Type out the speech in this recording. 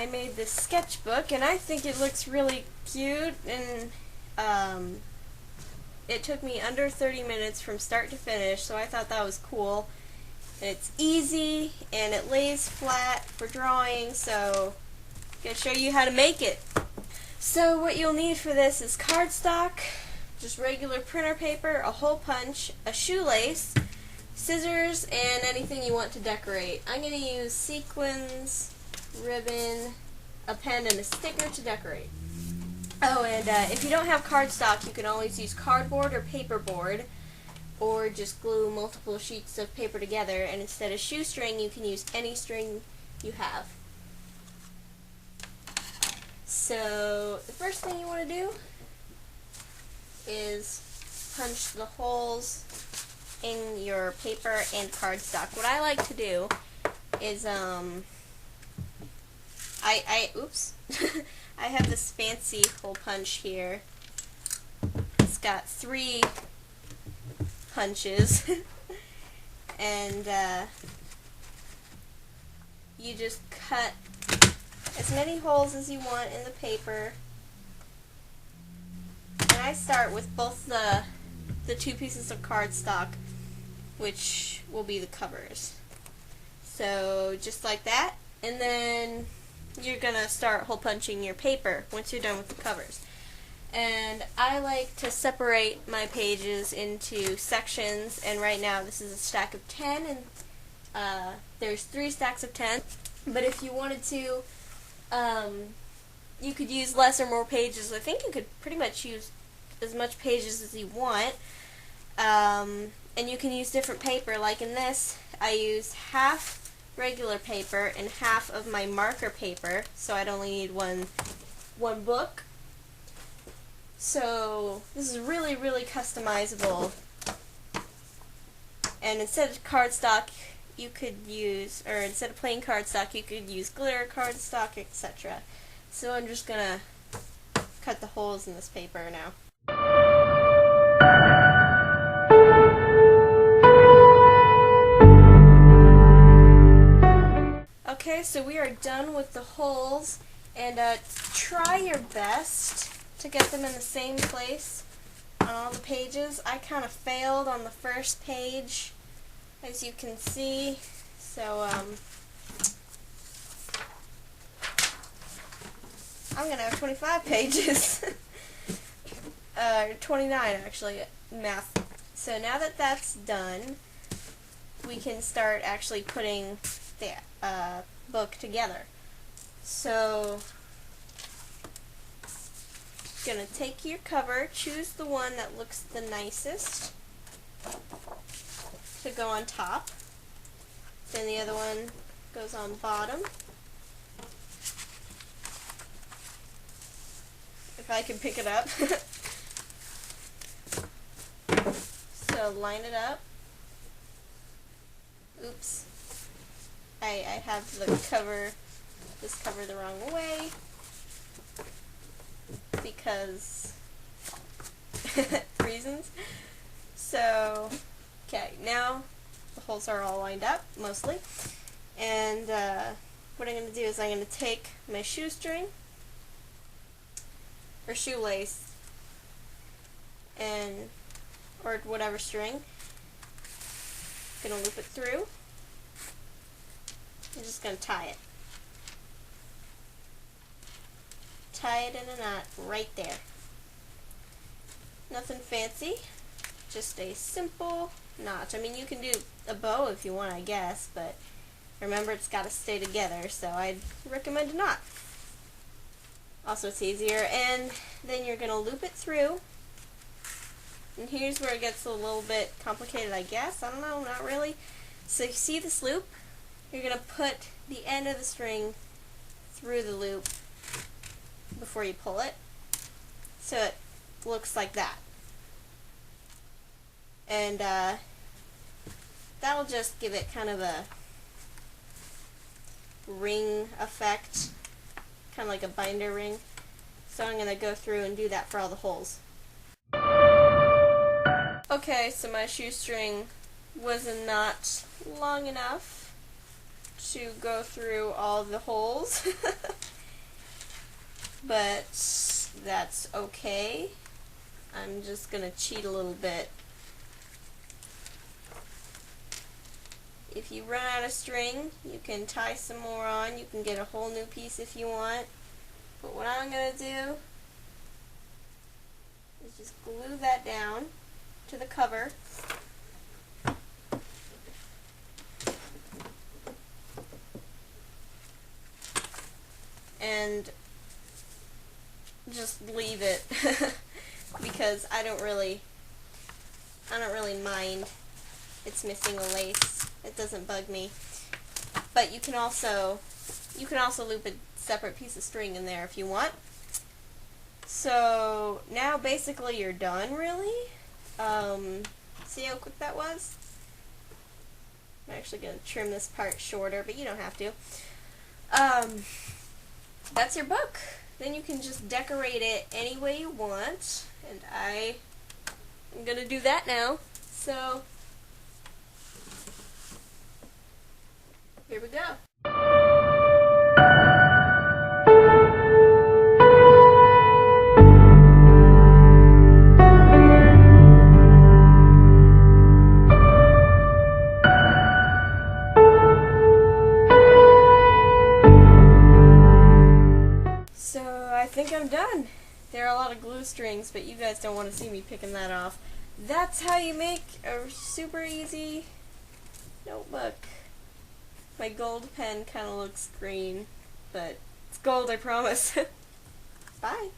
I made this sketchbook, and I think it looks really cute, and it took me under 30 minutes from start to finish, so I thought that was cool. And it's easy, and it lays flat for drawing, so I'm going to show you how to make it. So what you'll need for this is cardstock, just regular printer paper, a hole punch, a shoelace, scissors, and anything you want to decorate. I'm going to use sequins, ribbon, a pen, and a sticker to decorate. Oh, and if you don't have cardstock, you can always use cardboard or paperboard, or just glue multiple sheets of paper together, and instead of shoestring, you can use any string you have. So the first thing you want to do is punch the holes in your paper and cardstock. What I like to do is oops, I have this fancy hole punch here. It's got 3 punches, and you just cut as many holes as you want in the paper. And I start with both the 2 pieces of cardstock, which will be the covers. So just like that, and then you're gonna start hole punching your paper once you're done with the covers. And I like to separate my pages into sections, and right now this is a stack of 10, and there's 3 stacks of 10. But if you wanted to, you could use less or more pages. I think you could pretty much use as much pages as you want, and you can use different paper. Like in this, I used half regular paper and half of my marker paper, so I'd only need one book. So this is really, really customizable. And instead of cardstock, you could use, or instead of plain cardstock, you could use glitter cardstock, etc. So I'm just gonna cut the holes in this paper now. Okay, so we are done with the holes, and try your best to get them in the same place on all the pages. I kind of failed on the first page, as you can see, so I'm going to have 25 pages, 29 actually, math. So now that that's done, we can start actually putting the book together. So, gonna take your cover, choose the one that looks the nicest to go on top. Then the other one goes on bottom. If I can pick it up. So line it up. Oops. I have this cover the wrong way because reasons. So, okay, now the holes are all lined up, mostly. And what I'm going to do is I'm going to take my shoestring, or shoelace, or whatever string. I'm going to loop it through. I'm just going to tie it. Tie it in a knot right there. Nothing fancy, just a simple knot. I mean, you can do a bow if you want, I guess, but remember it's got to stay together, so I'd recommend a knot. Also, it's easier. And then you're going to loop it through. And here's where it gets a little bit complicated, I guess. I don't know, not really. So you see this loop? You're going to put the end of the string through the loop before you pull it, so it looks like that. And that'll just give it kind of a ring effect, kind of like a binder ring. So I'm going to go through and do that for all the holes. Okay, so my shoestring was not long enough to go through all the holes. but that's okay. I'm just gonna cheat a little bit. If you run out of string, you can tie some more on. You can get a whole new piece if you want. But what I'm gonna do is just glue that down to the cover. And just leave it because I don't really mind it's missing a lace. It doesn't bug me. But you can also loop a separate piece of string in there if you want. So now basically you're done, really. See how quick that was? I'm actually going to trim this part shorter, but you don't have to. That's your book. Then you can just decorate it any way you want, and I'm going to do that now. So here we go. I think I'm done. There are a lot of glue strings, but you guys don't want to see me picking that off. That's how you make a super easy notebook. My gold pen kind of looks green, but it's gold, I promise. Bye.